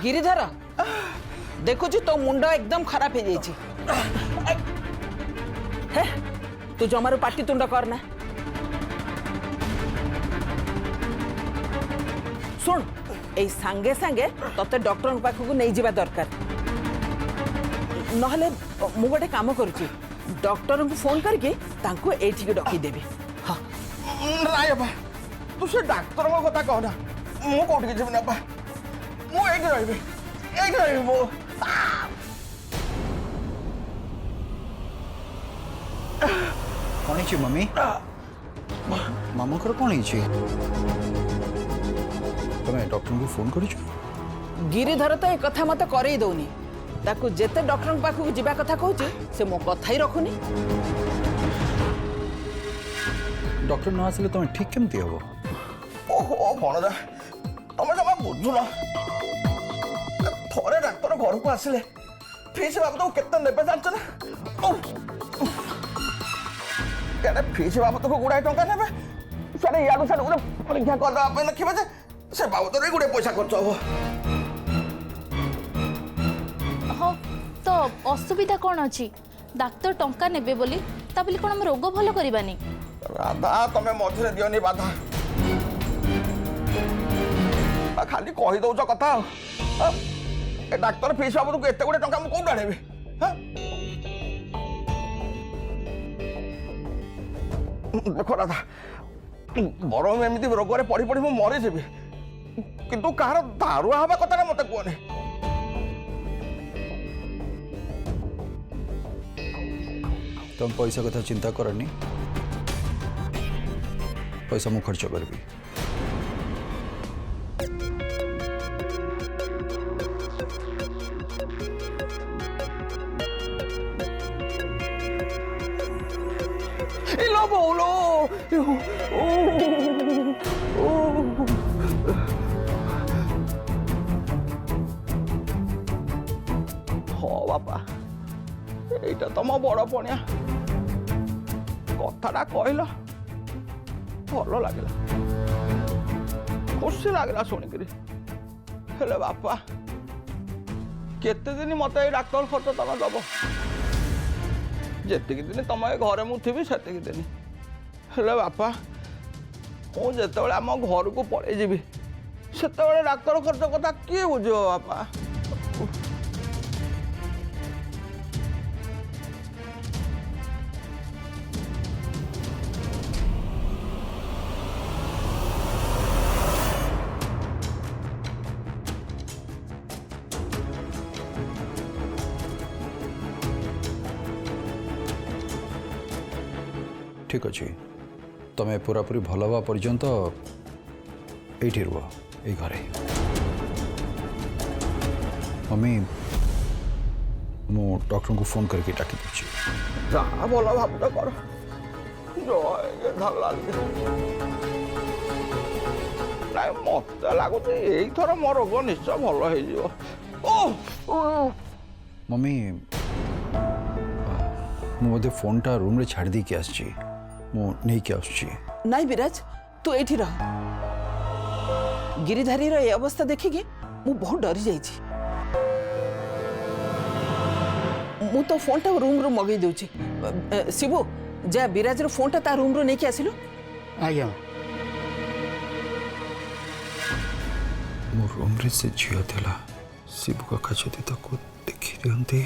गिरिधर देखुची तो मुंड एकदम खराब हो जाइए। तू जमारू पाटी तुंड करना। सुन ए सांगे सांगे तते डॉक्टर पाखक नहीं जावा दरकार नहले मु गोटे काम करुची डॉक्टर को फोन करके तांको एठी डकी देबी। हां नाय बा तू से डॉक्टर को कथा कहना मु कोठ के जेबना बा मु एक रहिबी मु कौन है मम्मी मामू कर कौन है तुम्हें डॉक्टर को फोन कर गिरिधर तो एक कथा मत करई दउनी ताकू जेते डॉक्टर पाखक जीवा कथा कहूची से मो कथा ही रखुनी। डॉक्टर न आसिले तुम्हें ठीक केमती हम ओहो भणजा तुम जमा बुझुन थोड़े डाक्तर घर को आसिले फीस बाबद केते नेबे जानछ ना केने फीस बाबद को गुड़ाई टंका नेबे सारे याडू साडू गुड़े परीक्षा कर दवा पे नखिबे जे से बाबद रे गुड़े पैसा खर्च हो। हाँ तो असुविधा कौन अच्छी डाक्तर टंका नेबे बोली ता बोली कौन हम रोग भल करबानी। राधा तमे मझे दियोनी बाधा खाली कही दौच कथा ए डाक्तर फीस बाबद को एते गुड़े टंका मु कोन आनेबे देखो राधा बरम एमती रोगरे पड़ी पड़ी मु मरी जेबी किंतु कहार दारुआ हवा कथा मते कहने तुम पैसा कथा चिंता करनी पैसा मु खर्च करबी। इलो बोलो हाँ बापा এইটা তম বড় পণিয়া কথাটা কহিল ভাল লাগিলা খুশি লাগিলা শুনিকি হেলে বাপা কেতে দিন মতো এই ডাক্তার খরচ তুমি দব যেতিকি দিন তুমি এই ঘরে মু থিবি সেতিকি দিন হেলে বাপা মু যেতବେଳେ ଆମ ଘରକୁ ପଳେଇ ଯିବି ସେତେବେଳେ ଡାକ୍ତର ଖର୍ଚ୍ଚ କଥା କିଏ ବୁଝିବ ବାପା। ठीक अच्छे तुम्हें पूरा पूरी भल हवा पर्यंत ये रुह ये घरे मम्मी मु डॉक्टर को फोन करके डाकी दूची जहाँ भल भावना कर जय धरलाल मत लगुच यही मो रोग निश्चय भल हो। मम्मी मुझे फोनटा रूम रे छाड़ दी के आसी मु नहीं के आसी नहीं विराज तू एठी रह गिरिधारी रो ये अवस्था देखिकी मु बहुत डरी जाइछि मु तो फोन टा रूम रो मगई दउछि शिबू जा विराज रो फोन टा ता रूम रो नहीं के आसिलो आज्ञा मो रूम रे से झियो देला शिबू का खचती तो को देखि दियंती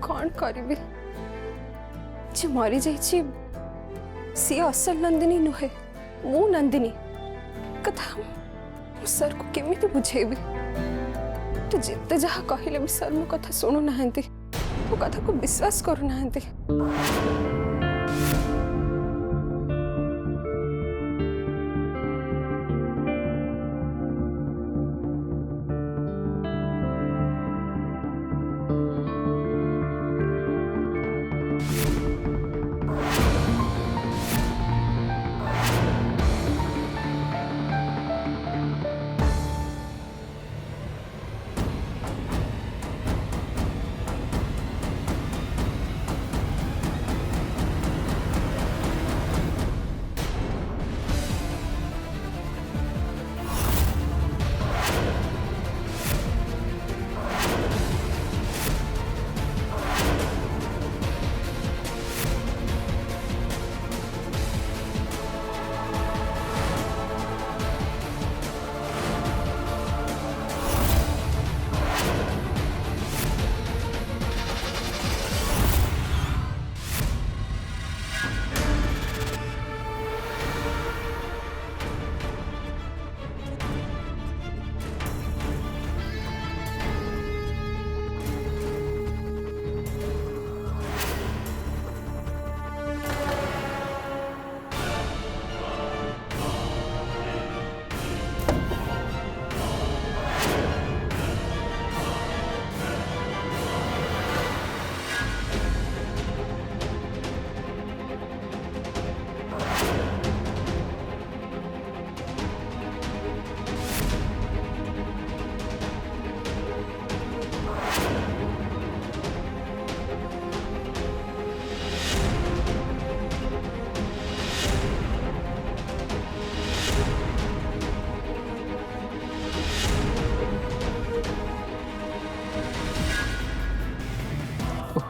कौन करी जे मरी जाइए सी असल नंदिनी नुहे मु नंदिनी कथा सर को केमी बुझेबी तो जिते जहाँ कहले भी सर मो कथा शुणु ना मो कथा को विश्वास करू ना।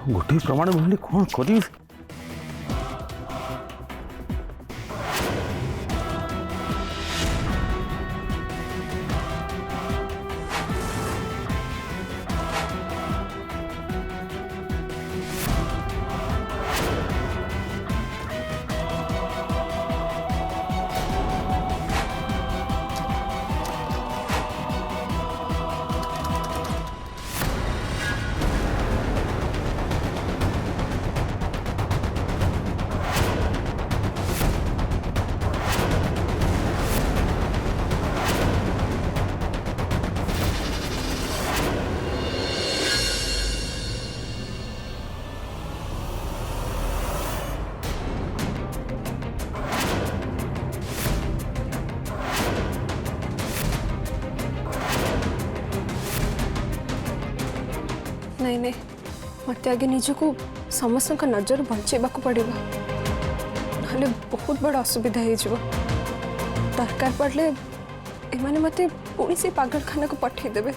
गोटे प्रमाण मिलले कौन करी नहीं नहीं मत आगे निजको समस्त नजर बचेबा पड़ो ना बहुत बड़ा असुविधा हो दरकार पड़े एमाने मते पुणी से पागलखाना को पठेदेवे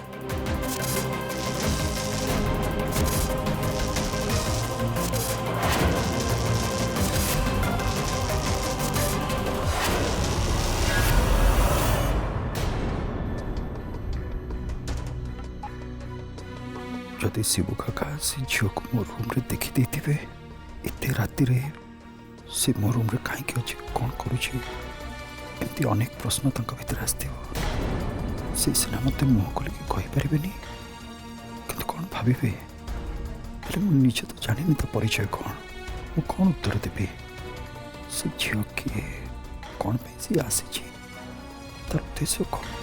जदि शिव काका से झील को मो रूम रे देखी देथिबे एते राति रे से मो रूम रे काहे के अछि कोन करूछि एमती अनेक प्रश्न तंक भीतर आस्थिबो से सिना मते मुह खोल के कहि परिबेनी किंतु कोन भाबिबे हेले मु निजे तो जानिनी तो परिचय कोन मु कोन उत्तर देबे से झील के कोन पे से आसी छी तर उद्देश्य कोन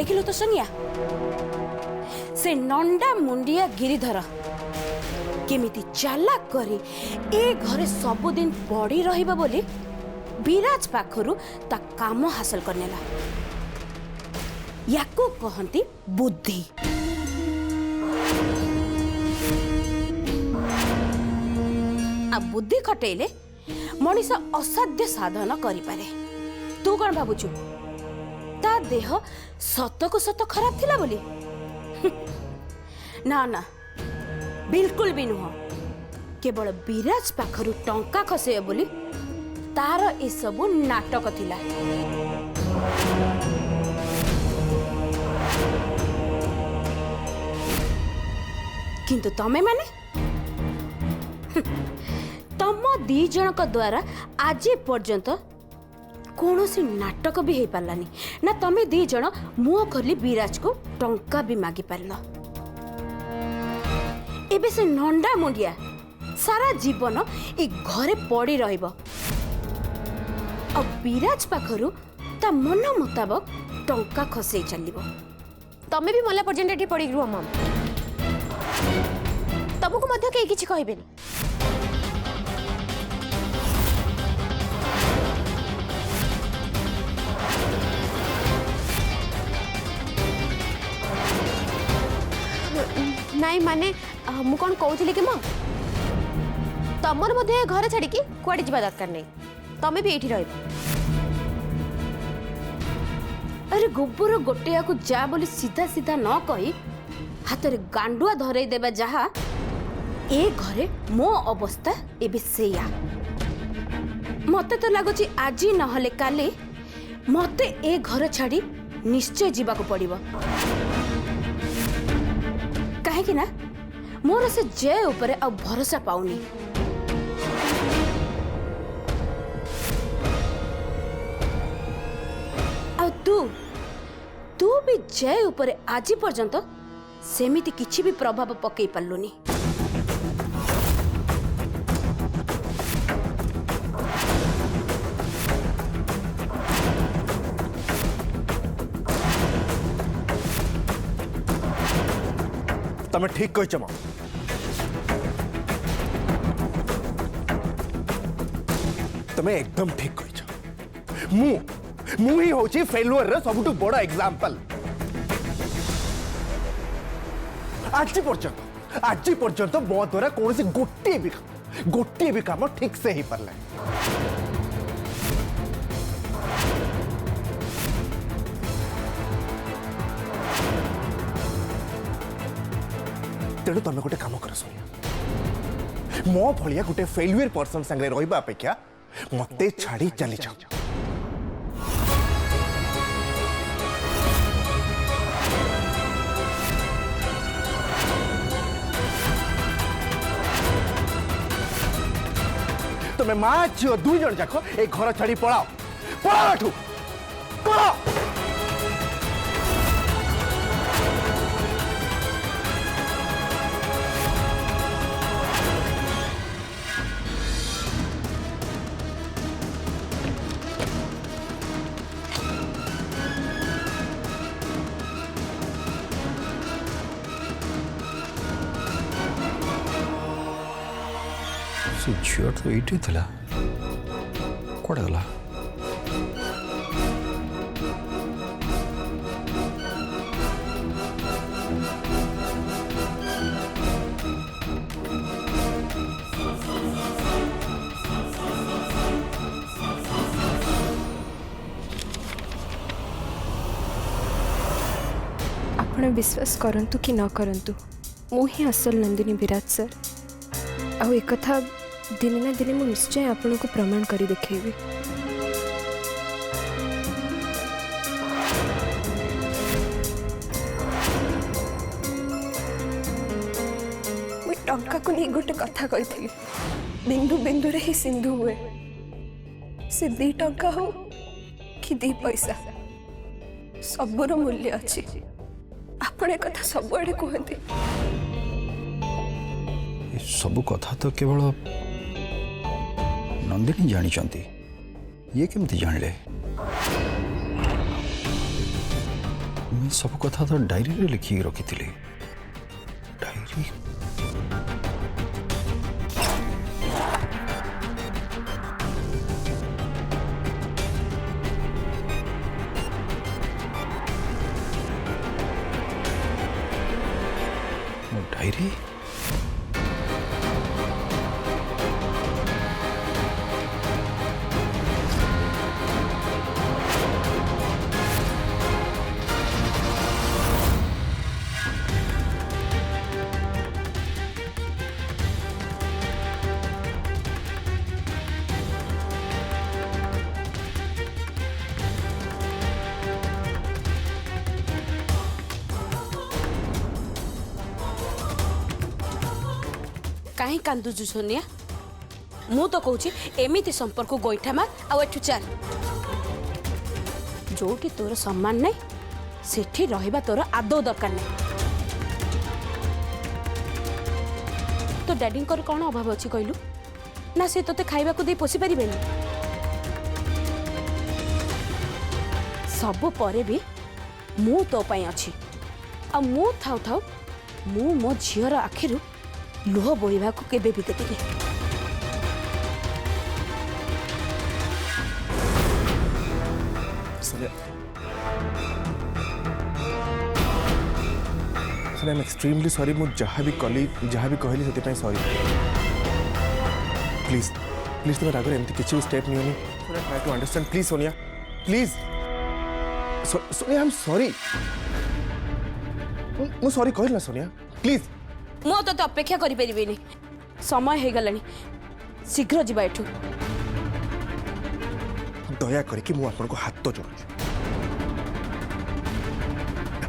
देखिलु तो सोनिया से नंडा मुंडिया गिरिधर केमिति चालाक करी ए घरे सबुदिन पड़ी रहिबा बोली विराज पाखरु ता काम हासिल करनेला याको कहंती बुद्धि आ बुद्धि खटेले मनीष असाध्य साधन करि पारे। तू कौन भाबुछु ता देह सत को सत खराब थिला बोली? ना ना बिल्कुल भी नुह। केवल विराज पाखरु टंका खसे बोली तार ए सबु नाटक थिला। किंतु तमे माने तम दी जनक द्वारा आज पर्यंत कौनसी नाटक भी हो पारानी ना। तमे दी जन मुह खोली विराज को टंका भी मागी पारल। एबे से नंडा मुंडिया सारा जीवन ए घरे पड़ी रहिबो। अब विराज पाखरु ता मन मुताबक टंका खसई चलिबो। तमे भी मला पर्यंत एठी पड़ी रुह मम। तमको मध्य के किछि कहबेनी। नाई माने मु कौन कहूली कि मम तमर मध्य घर छाड़ी कुआडे जीवा दरकार नहीं। तमे भी एठी रहबो। अरे गोबर गोटेया को जा बोली सीधा सीधा न कही हाथ रे गांडुआ धरई देबा जहा ए घरे मो अवस्था एबे सेया। मते तो लागुची आज नहले काले मते ए घर छाड़ी निश्चय जीवा को पड़िबो। काहे कि ना मोर से जय ऊपर अब भरोसा पाउनी। तू भी जय ऊपर आज पर्यंत सेमिति किछि भी प्रभाव पकई पारलुनी। तमे ठीक कहिछ मां। तमे एकदम ठीक कहिछ। मु ही होची फेलुअर रे सबुटु बड़ा एग्जांपल। आज पर्यंत मो द्वारा कौन गोटे भी काम ठीक से ही पारला। तेणु तुम गोटे काम कर सोनिया, मो भलिया गोटे फेलुअर पर्सन संगे रहिबा अपेक्षा मते छाड़ी चली जाओ। तुम्हें माँ झील दुई जन जाक ए घर छाड़ी पलाओ। पलाओ एठू पलाओ। से झील तो ये थिला कुआडे गला? आपण विश्वास करंतु कि न करंतु मु ही असल नंदिनी विराज सर। आउ एक कथा दिने ना दिने मु निश्चय आपन को प्रमाण करी देखेबी। मु टंका को नहीं गोटे कथा कही बिंदु बिंदु रे ही सिंधु हुए। से 2 टंका हो कि 2 पैसा सबुर मूल्य अच्छी। आपण एक कथा सब आड़े कहते। सब कथा तो केवल नंदिनी जानी चंती। ये केमती जानले? मैं सब कथा तो डायरी रे लिखी रखी थी। डायरी डायरी कहीं कांदुचु सोनिया मु तो कहूँ एमिति संपर्क गोईठा मार आउ एठू चल जोटी तोर सम्मान नहीं सेठी रहिबा तोर आदौ दरकार नहीं। तो डैडी कौन अभाव अच्छी कहलु ना से तोते खाइबा को दे पोसी पारिबेनी सब परे भी मु तो पई अछि आ मु थाउ थाउ मु मो झियर आखिरु लुह बोहिबा को केबे भी देबेनी। Sonia I am extremely sorry मु जहाँ भी कहली से सॉरी प्लीज प्लीज तुम रागर एमती किसी भी स्टेप नहीं try to understand please Sonia please Sonia I am sorry मु सॉरी कहली ना सोनिया प्लीज मु तो अपेक्षा करि परिबेनी समय हे गलानी शीघ्र जिबा एठू दया करके मु आपन को हाथ तो जोड़ू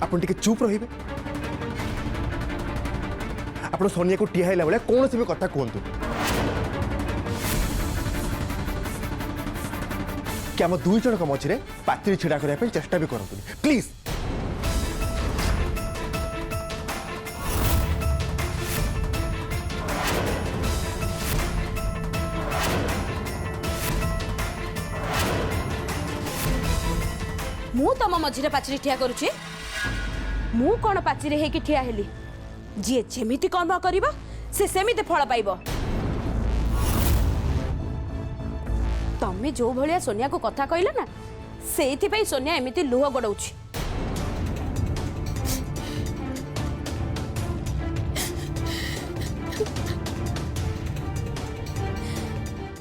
आपन टिके चुप रहिबे आपन सोनिया को टिया हैला बेले कौन से भी कथा कहतु क्या हम दुई जन मझे पाचरी छिड़ा करने चेष्टा भी करतु प्लीज मु तम मझिरे पाचरी ठिया करुची मु कौन पाचरी है कि ठिया हेली जी जेमिति कर्म करिबो से सेमिति फल पाइबो। तमे जो भलिया सोनिया को कथा कहला ना सेइथि पई सोनिया एमिति लुह गडौची।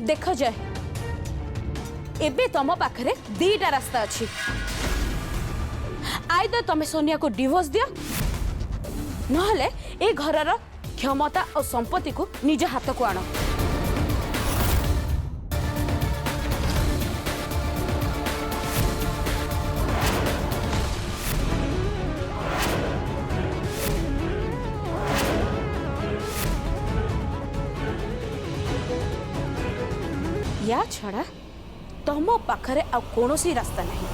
देख जाए एबे तम पाखरे दीटा रास्ता अच्छी आइदर तमे सोनिया को डिवोर्स दियो नहले ए घरर क्षमता और संपत्ति को निज हाथ को आण। या छड़ा तम पाखरे आ कौनसी रास्ता नहीं।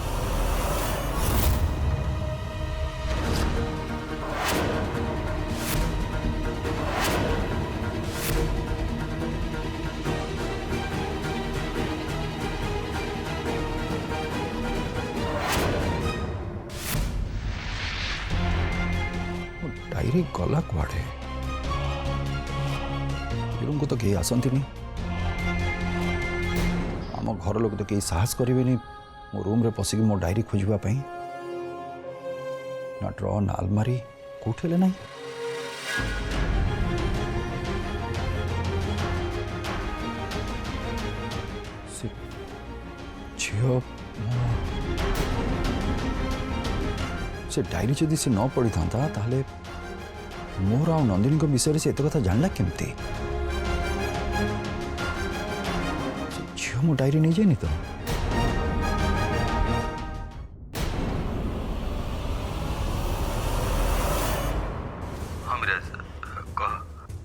डायरी गला कुआड़े को तो कहीं आसती नहीं आम घर लोग तो कहीं साहस करेंगे मो रूम रे पशिक मो डायरी खोजापी ना ड्र ना आलमारी कौटे ना झील से डायरी जदि से न पढ़ी था ताहले मोर आ नंदिनी विषय से एत कथा जानला केमती झील मो डायरी नहीं जानी तो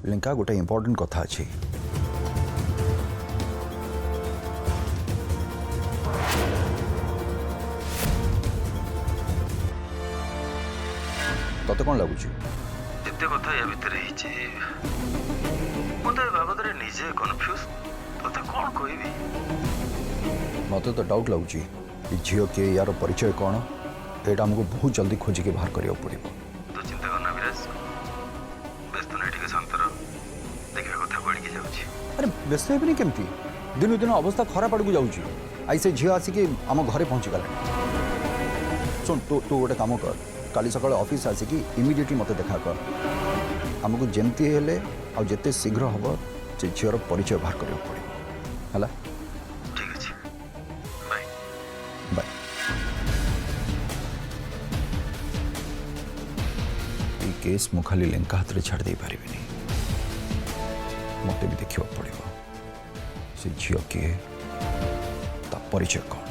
लिंका गोटे इंपोर्टेंट कथा अच्छी तते कौन लगुच एते कथा या भितर मत बाबद निजे कन्फ्यूज तते कौन कहबी मत तो डाउट लगुच झील किए यार परिचय कौन एटा हमको बहुत जल्दी खोजिक बाहर करिया पड़िबो। तो चिंता करना विराज व्यस्त नहीं टिके शांत रह देखा कथा बढ़ी के जाउची। अरे व्यस्त हेबनी केमती दिन दिन अवस्था खराब आड़ को जाउची आई से झील आसिक आम घरे पहुँची गला। सुन तू गोटे काम कर काली सकाळ ऑफिस आसिक इमिडिएटली मत देखा कर आमको जमती हेले आ जेते शीघ्र हम से झीर परिचय बाहर करिया पड़े हला। ठीक अछि बाय बाय। ये केस मु खाली लिंका हाथ रे छाड़ दे पारिबिनी मते भी देखियो पड़िबो से झील के ता परिचय कौन।